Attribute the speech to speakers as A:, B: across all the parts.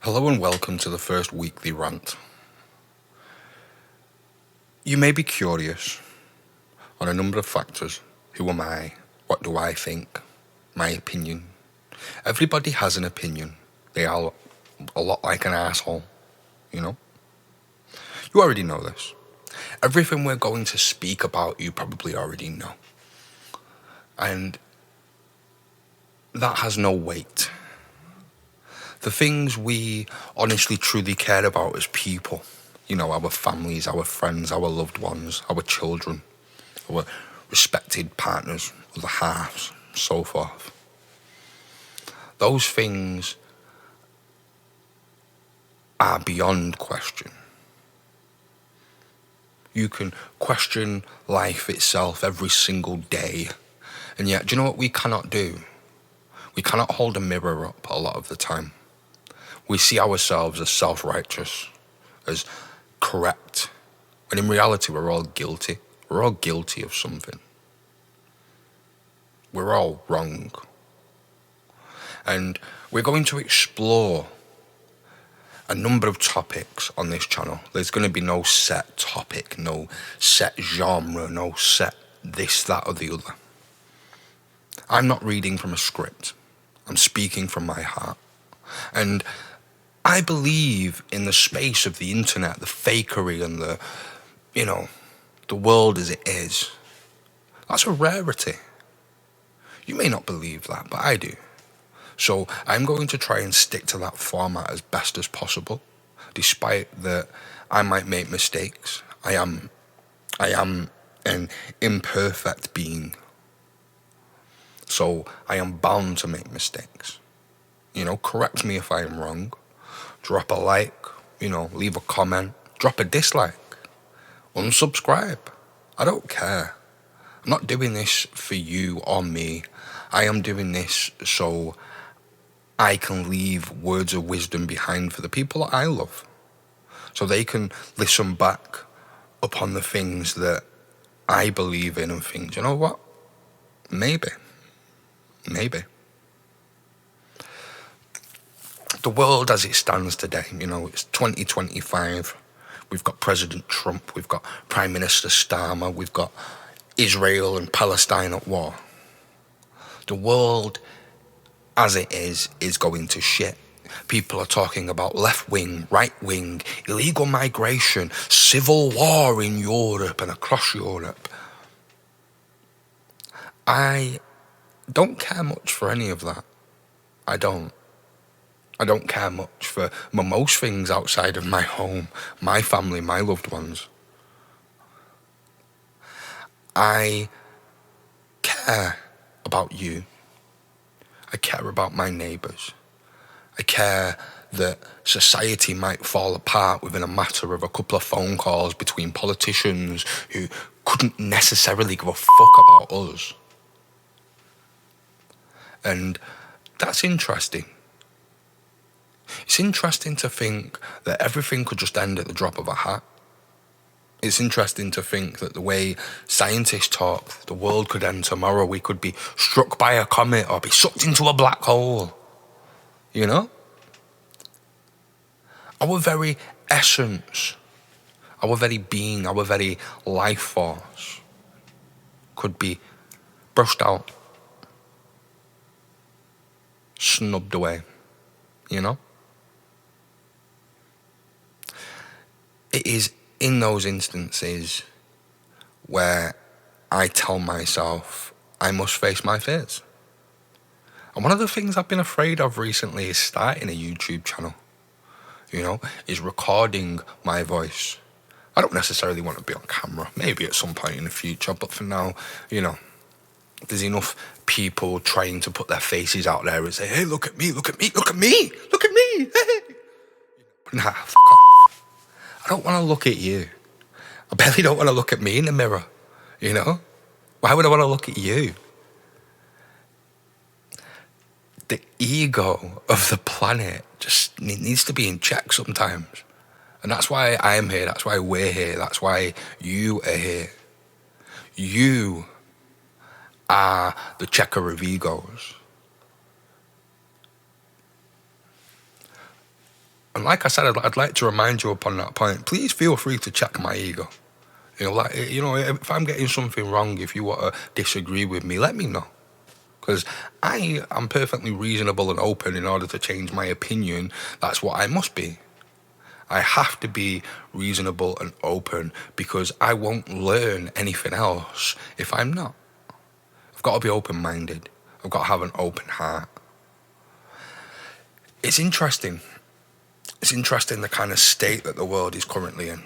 A: Hello and welcome to the first weekly rant. You may be curious on a number of factors. Who am I? What do I think? My opinion. Everybody has an opinion. They are a lot like an asshole, you know? You already know this. Everything we're going to speak about, you probably already know. And that has no weight. The things we honestly, truly care about as people, our families, our friends, our loved ones, our children, our respected partners, other halves, so forth. Those things are beyond question. You can question life itself every single day, and yet, do you know what we cannot do? We cannot hold a mirror up a lot of the time. We see ourselves as self-righteous, as correct, when in reality we're all guilty. We're all guilty of something. We're all wrong. And we're going to explore a number of topics on this channel. There's going to be no set topic, no set genre, no set this, that or the other. I'm not reading from a script. I'm speaking from my heart. And I believe in the space of the internet, the fakery and the world as it is. That's a rarity. You may not believe that, but I do. So I'm going to try and stick to that format as best as possible, despite that I might make mistakes. I am an imperfect being. So I am bound to make mistakes. Correct me if I am wrong. Drop a like, leave a comment, drop a dislike, unsubscribe. I don't care. I'm not doing this for you or me. I am doing this so I can leave words of wisdom behind for the people that I love. So they can listen back upon the things that I believe in and think, you know what? Maybe. The world as it stands today, it's 2025. We've got President Trump, we've got Prime Minister Starmer, we've got Israel and Palestine at war. The world as it is going to shit. People are talking about left wing, right wing, illegal migration, civil war in Europe and across Europe. I don't care much for any of that. I don't care much for most things outside of my home, my family, my loved ones. I care about you. I care about my neighbours. I care that society might fall apart within a matter of a couple of phone calls between politicians who couldn't necessarily give a fuck about us. And that's interesting. It's interesting to think that everything could just end at the drop of a hat. It's interesting to think that the way scientists talk, the world could end tomorrow. We could be struck by a comet or be sucked into a black hole. Our very essence, our very being, our very life force could be brushed out, snubbed away, It is in those instances where I tell myself I must face my fears. And one of the things I've been afraid of recently is starting a YouTube channel, is recording my voice. I don't necessarily want to be on camera, maybe at some point in the future, but for now, there's enough people trying to put their faces out there and say, hey, look at me, look at me, look at me, look at me, hey. Nah, fuck off. I don't want to look at you. I barely don't want to look at me in the mirror, Why would I want to look at you? The ego of the planet just needs to be in check sometimes. And that's why I'm here, that's why we're here, that's why you are here. You are the checker of egos. And like I said, I'd like to remind you upon that point, please feel free to check my ego. If I'm getting something wrong, if you want to disagree with me, let me know. Because I am perfectly reasonable and open. In order to change my opinion, that's what I must be. I have to be reasonable and open because I won't learn anything else if I'm not. I've got to be open-minded. I've got to have an open heart. It's interesting. It's interesting the kind of state that the world is currently in.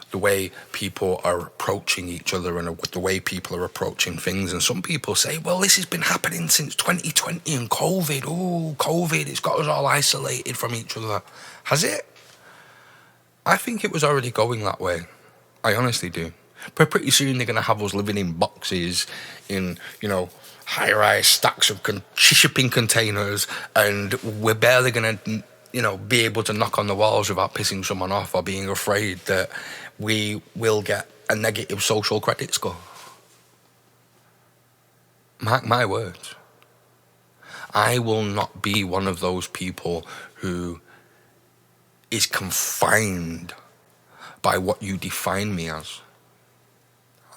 A: The way people are approaching each other and the way people are approaching things. And some people say, well, this has been happening since 2020 and COVID. Oh, COVID, it's got us all isolated from each other. Has it? I think it was already going that way. I honestly do. But pretty soon they're going to have us living in boxes, in, high-rise stacks of shipping containers, and we're barely going to, be able to knock on the walls without pissing someone off or being afraid that we will get a negative social credit score. Mark my words. I will not be one of those people who is confined by what you define me as.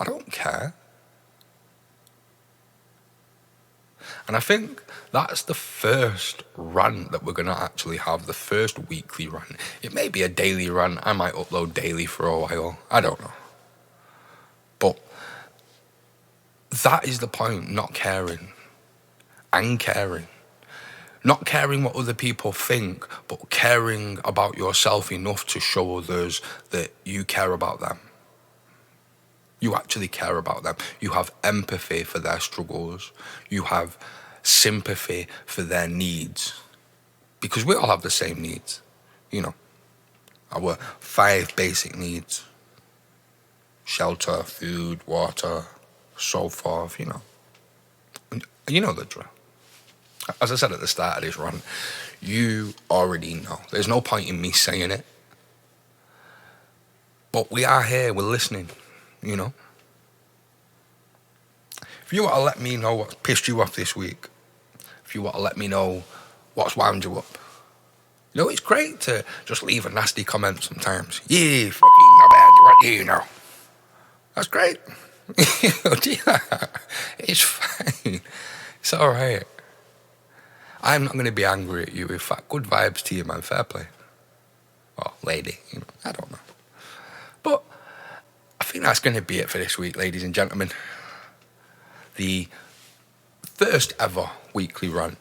A: I don't care. And I think that's the first rant that we're going to actually have, the first weekly rant. It may be a daily rant. I might upload daily for a while. I don't know. But that is the point, not caring and caring. Not caring what other people think, but caring about yourself enough to show others that you care about them. You actually care about them. You have empathy for their struggles. You have sympathy for their needs. Because we all have the same needs. Our 5 basic needs. Shelter, food, water, so forth, And you know the drill. As I said at the start of this rant, you already know. There's no point in me saying it. But we are here, we're listening. If you want to let me know what pissed you off this week, if you want to let me know what's wound you up, it's great to just leave a nasty comment sometimes. Yeah, fucking not bad, what That's great. It's fine. It's all right. I'm not going to be angry at you. In fact, good vibes to you, man. Fair play. Or lady, I don't know. But I think that's going to be it for this week, ladies and gentlemen. The first ever weekly rant.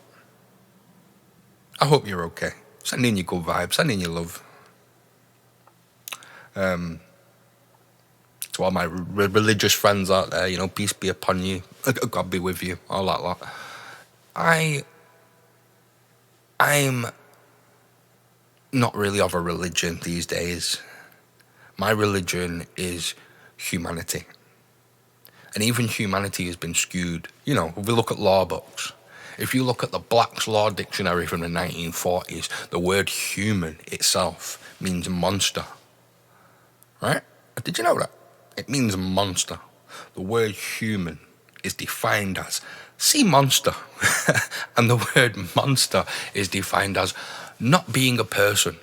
A: I hope you're okay. Send in your good vibes, send in your love. To all my religious friends out there, peace be upon you. God be with you, all that lot. I'm not really of a religion these days. My religion is humanity. And even humanity has been skewed. If we look at law books, if you look at the Black's Law Dictionary from the 1940s, the word human itself means monster. Right? Did you know that? It means monster. The word human is defined as sea monster. And the word monster is defined as not being a person.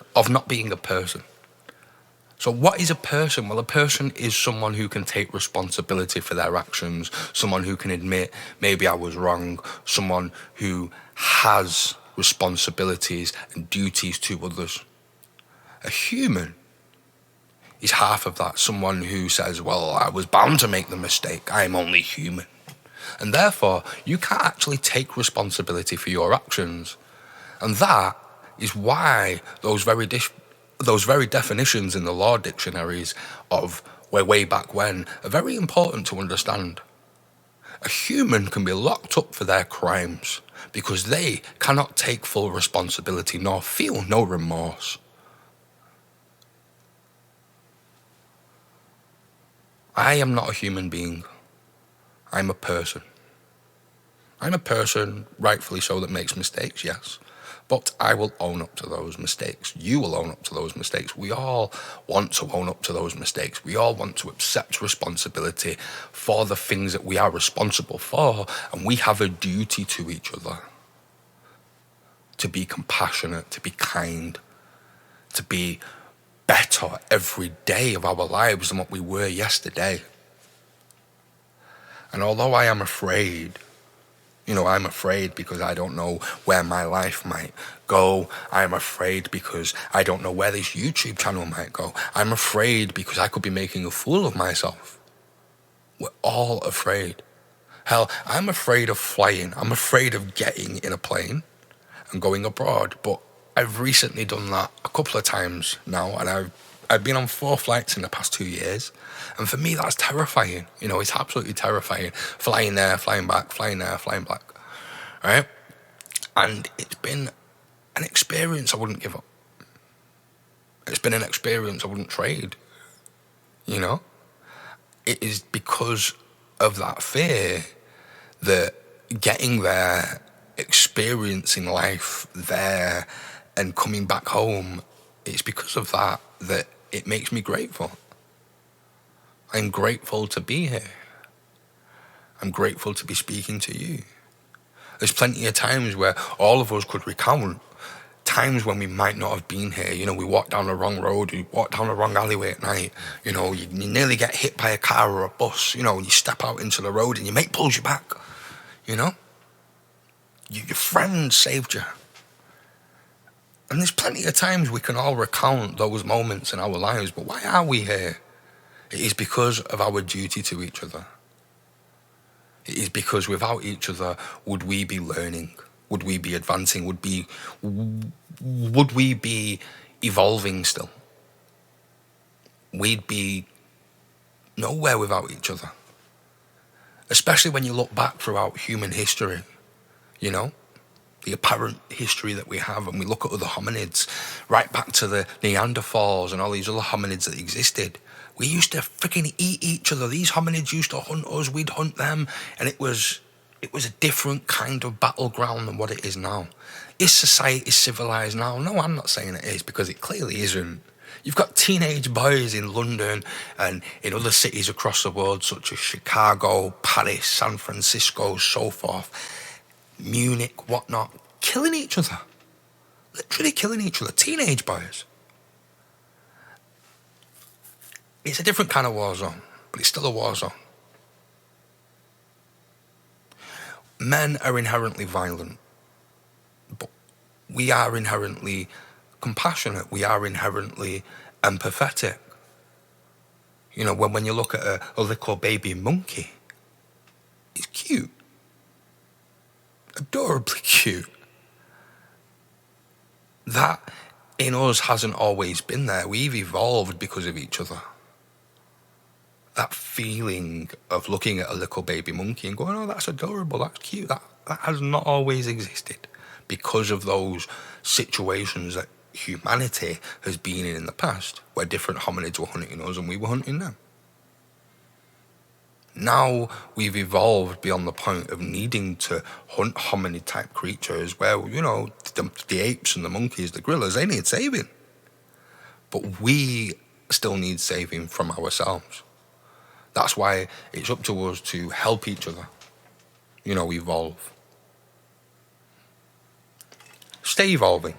A: So what is a person? Well, a person is someone who can take responsibility for their actions, someone who can admit, maybe I was wrong, someone who has responsibilities and duties to others. A human is half of that, someone who says, well, I was bound to make the mistake, I'm only human. And therefore, you can't actually take responsibility for your actions. And that is why those very definitions in the law dictionaries of way back when are very important to understand. A human can be locked up for their crimes because they cannot take full responsibility nor feel no remorse. I am not a human being. I'm a person. I'm a person, rightfully so, that makes mistakes, yes. But I will own up to those mistakes. You will own up to those mistakes. We all want to own up to those mistakes. We all want to accept responsibility for the things that we are responsible for, and we have a duty to each other. to be compassionate, to be kind, to be better every day of our lives than what we were yesterday. And although I am afraid, I'm afraid because I don't know where my life might go. I'm afraid because I don't know where this YouTube channel might go. I'm afraid because I could be making a fool of myself. We're all afraid. Hell, I'm afraid of flying. I'm afraid of getting in a plane and going abroad. But I've recently done that a couple of times now, and I've been on 4 flights in the past 2 years. And for me, that's terrifying. It's absolutely terrifying. Flying there, flying back, flying there, flying back. Right? And it's been an experience I wouldn't give up. It's been an experience I wouldn't trade. It is because of that fear that getting there, experiencing life there, and coming back home, it's because of that it makes me grateful. I'm grateful to be here. I'm grateful to be speaking to you. There's plenty of times where all of us could recount times when we might not have been here. We walked down the wrong road, we walked down the wrong alleyway at night. You nearly get hit by a car or a bus, and you step out into the road and your mate pulls you back. Your friend saved you. And there's plenty of times we can all recount those moments in our lives, but why are we here? It is because of our duty to each other. It is because without each other, would we be learning? Would we be advancing? Would we be evolving still? We'd be nowhere without each other. Especially when you look back throughout human history, the apparent history that we have, and we look at other hominids, right back to the Neanderthals and all these other hominids that existed. We used to freaking eat each other. These hominids used to hunt us, we'd hunt them, and it was a different kind of battleground than what it is now. Is society civilized now? No, I'm not saying it is, because it clearly isn't. You've got teenage boys in London and in other cities across the world, such as Chicago, Paris, San Francisco, so forth, Munich, whatnot, killing each other. Literally killing each other. Teenage boys. It's a different kind of war zone, but it's still a war zone. Men are inherently violent, but we are inherently compassionate. We are inherently empathetic. When you look at a little baby monkey, it's cute. Adorably cute. That in us hasn't always been there. We've evolved because of each other. That feeling of looking at a little baby monkey and going, oh, that's adorable, that's cute, that has not always existed because of those situations that humanity has been in the past, where different hominids were hunting us and we were hunting them. Now we've evolved beyond the point of needing to hunt hominid type creatures where, the apes and the monkeys, the gorillas, they need saving. But we still need saving from ourselves. That's why it's up to us to help each other, evolve. Stay evolving.